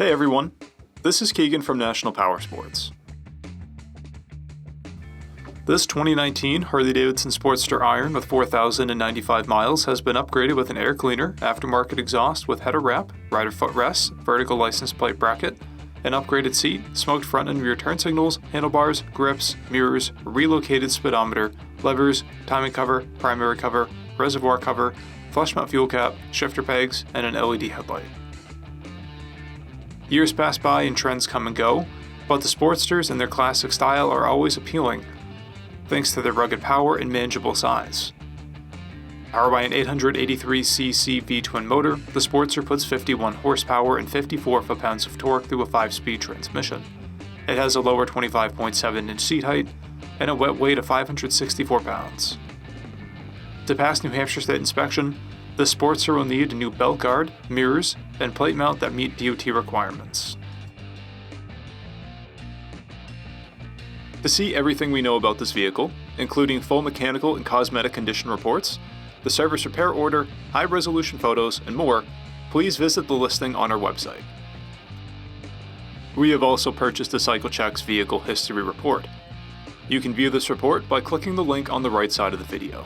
Hey everyone, this is Keegan from National Powersports. This 2019 Harley-Davidson Sportster Iron with 4,095 miles has been upgraded with an air cleaner, aftermarket exhaust with header wrap, rider footrests, vertical license plate bracket, an upgraded seat, smoked front and rear turn signals, handlebars, grips, mirrors, relocated speedometer, levers, timing cover, primary cover, reservoir cover, flush mount fuel cap, shifter pegs, and an LED headlight. Years pass by and trends come and go, but the Sportsters and their classic style are always appealing, thanks to their rugged power and manageable size. Powered by an 883cc V-twin motor, the Sportster puts 51 horsepower and 54 foot-pounds of torque through a 5-speed transmission. It has a lower 25.7-inch seat height and a wet weight of 564 pounds. To pass New Hampshire State inspection, the Sportster will need a new belt guard, mirrors, and plate mount that meet DOT requirements. To see everything we know about this vehicle, including full mechanical and cosmetic condition reports, the service repair order, high-resolution photos, and more, please visit the listing on our website. We have also purchased the CycleCheck's Vehicle History Report. You can view this report by clicking the link on the right side of the video.